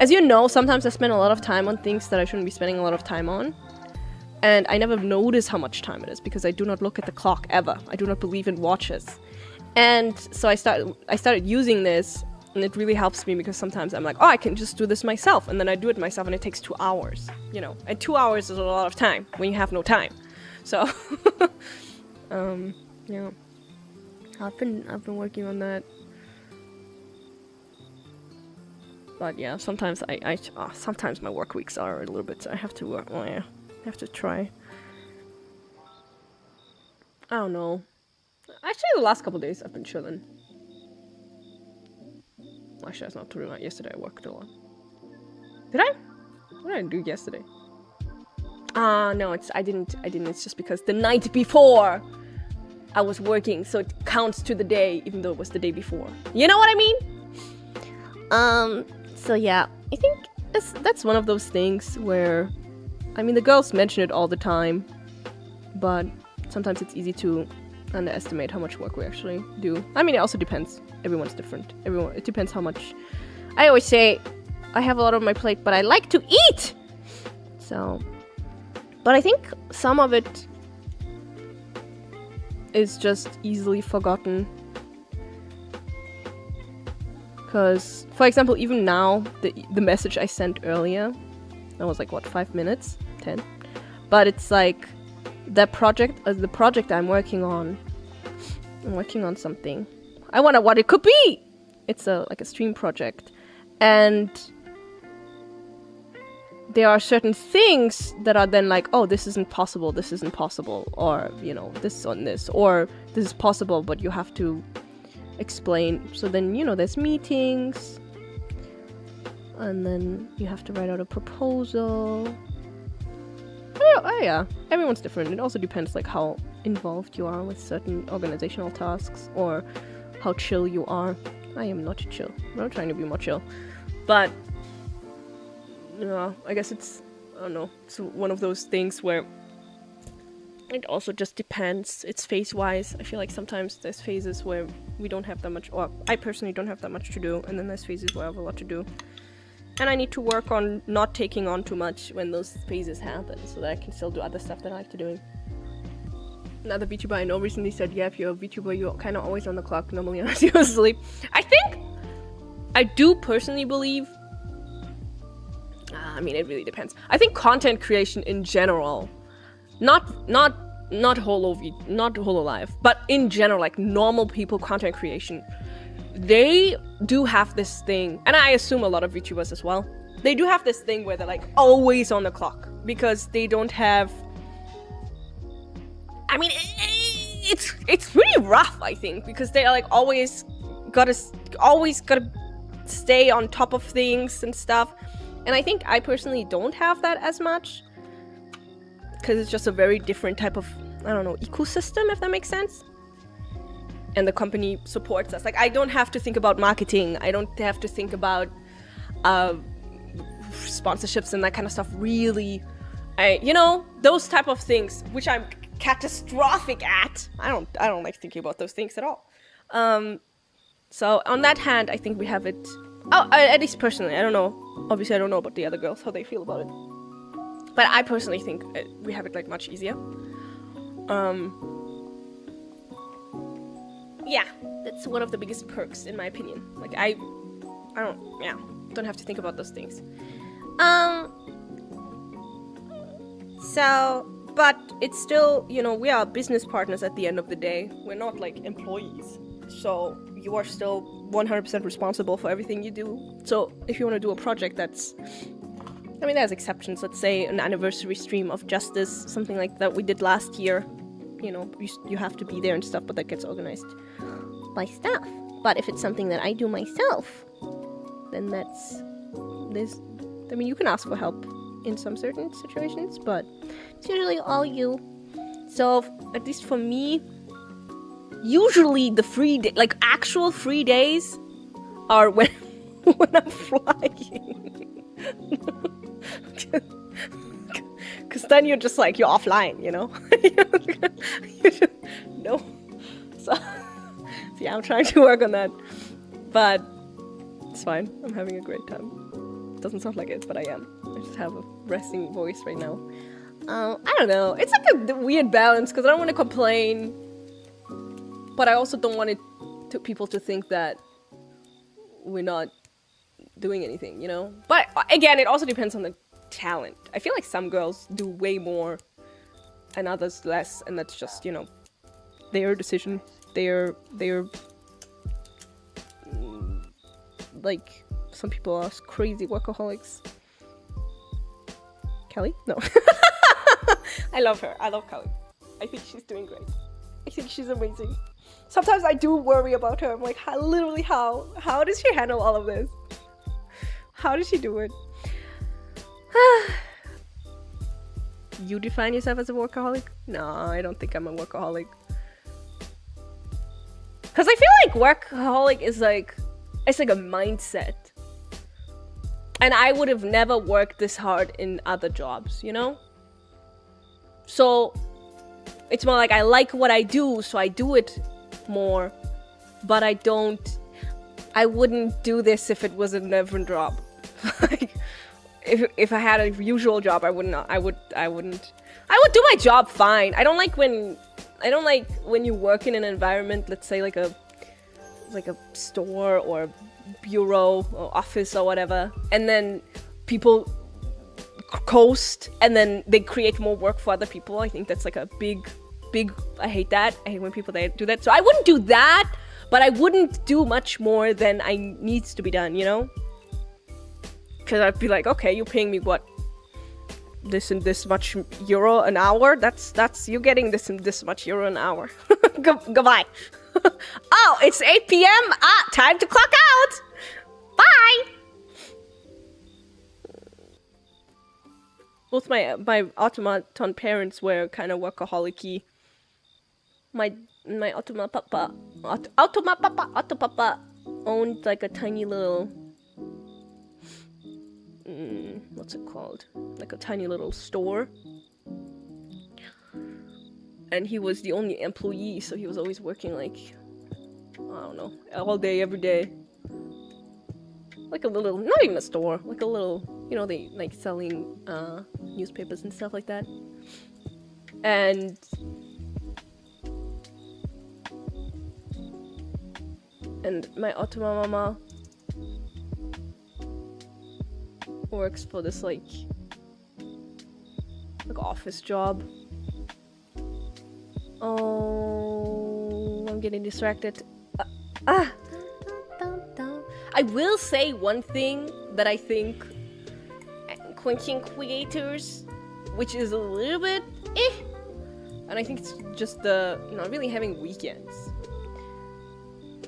as you know, sometimes I spend a lot of time on things that I shouldn't be spending a lot of time on. And I never notice how much time it is because I do not look at the clock ever. I do not believe in watches. And so I started using this, and it really helps me because sometimes I'm like, oh, I can just do this myself. And then I do it myself and it takes 2 hours, you know. And 2 hours is a lot of time when you have no time. So, yeah. I've been working on that. But yeah, sometimes sometimes my work weeks are a little bit, I have to work, oh yeah. I have to try. I don't know. Actually, the last couple of days I've been chilling. Actually, that's not true. Not yesterday. I worked a lot. Did I? What did I do yesterday? No, I didn't. It's just because the night before I was working, so it counts to the day, even though it was the day before. You know what I mean? So yeah, I think that's one of those things where, I mean, the girls mention it all the time, but sometimes it's easy to underestimate how much work we actually do. I mean, it also depends. Everyone's different. It depends how much. I always say I have a lot on my plate, but I like to eat. So, but I think some of it is just easily forgotten. Because, for example, even now, the message I sent earlier, that was like, what, 5 minutes? 10? But it's like, the project I'm working on something. I wonder what it could be! It's like a stream project. And there are certain things that are then like, oh, this isn't possible, or, you know, this on this, or this is possible, but you have to explain. So then, you know, there's meetings, and then you have to write out a proposal. Oh yeah, everyone's different. It also depends like how involved you are with certain organizational tasks, or how chill you are. I am not chill. I'm not trying to be more chill, but I guess it's, I don't know, it's one of those things where it also just depends. It's phase-wise. I feel like sometimes there's phases where we don't have that much, or I personally don't have that much to do, and then there's phases where I have a lot to do. And I need to work on not taking on too much when those phases happen, so that I can still do other stuff that I like to doing. Another VTuber I know recently said, yeah, if you're a VTuber, you're kind of always on the clock, normally unless you're asleep. I do personally believe, I mean, it really depends. I think content creation in general, not Hololive, but in general, like normal people content creation, they do have this thing, and I assume a lot of VTubers as well, they do have this thing where they're like always on the clock, because they don't have, I mean, it's really rough, I think, because they are like always gotta stay on top of things and stuff. And I think I personally don't have that as much, because it's just a very different type of, I don't know, ecosystem, if that makes sense. And the company supports us. Like, I don't have to think about marketing. I don't have to think about sponsorships and that kind of stuff, really. You know, those type of things, which I'm catastrophic at. I don't like thinking about those things at all. So on that hand, I think we have it. Oh, at least personally, I don't know. Obviously, I don't know about the other girls, how they feel about it. But I personally think we have it like much easier. Yeah, that's one of the biggest perks in my opinion. Like I don't have to think about those things. So, but it's still, you know, we are business partners at the end of the day. We're not like employees. So you are still 100% responsible for everything you do. So if you want to do a project that's, I mean, there's exceptions. Let's say an anniversary stream of Justice, something like that we did last year. You know, you have to be there and stuff, but that gets organized by staff. But if it's something that I do myself, then I mean, you can ask for help in some certain situations, but it's usually all you. So, at least for me, usually the free day, like actual free days, are when I'm flying. Because then you're just like, you're offline, you know? No. So, yeah, I'm trying to work on that. But it's fine. I'm having a great time. doesn't sound like it, but I am. I just have a resting voice right now. I don't know. It's like a weird balance because I don't want to complain, but I also don't want people to think that we're not doing anything, you know? But again, it also depends on the talent. I feel like some girls do way more and others less, and that's just, you know, their decision. They're like, some people are crazy workaholics. Kelly? No. I love her. I love Kelly. I think she's doing great. I think she's amazing. Sometimes I do worry about her. I'm like, how does she handle all of this? How does she do it? You define yourself as a workaholic? No, I don't think I'm a workaholic. Because I feel like workaholic is like, it's like a mindset. And I would have never worked this hard in other jobs, you know? So it's more like I like what I do, so I do it more. But I wouldn't do this if it was a different job. Like, if I had a usual job, I wouldn't. I would do my job fine. I don't like when you work in an environment, let's say like a store or a bureau or office or whatever, and then people coast and then they create more work for other people. I think that's like a big, I hate that. I hate when people do that. So I wouldn't do that, but I wouldn't do much more than I needs to be done, you know? Because I'd be like, okay, you're paying me what? This and this much euro an hour? That's you getting this and this much euro an hour. Goodbye. Oh, it's 8 p.m. Time to clock out. Bye. Both my automaton parents were kind of workaholic-y. My autopapa owned like a tiny little what's it called? Like a tiny little store. And he was the only employee, so he was always working like, I don't know, all day, every day. Like a little, not even a store, like a little, you know, they like selling newspapers and stuff like that. And my Otoma mama works for this like office job. Oh, I'm getting distracted. I will say one thing that I think content creators, which is a little bit and I think it's just not really having weekends.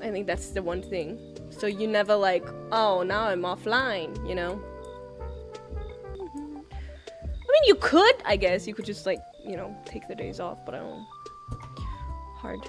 I think that's the one thing. So you never like, oh, now I'm offline, you know? I mean, you could, I guess. You could just like, you know, take the days off, but I don't know. Hard.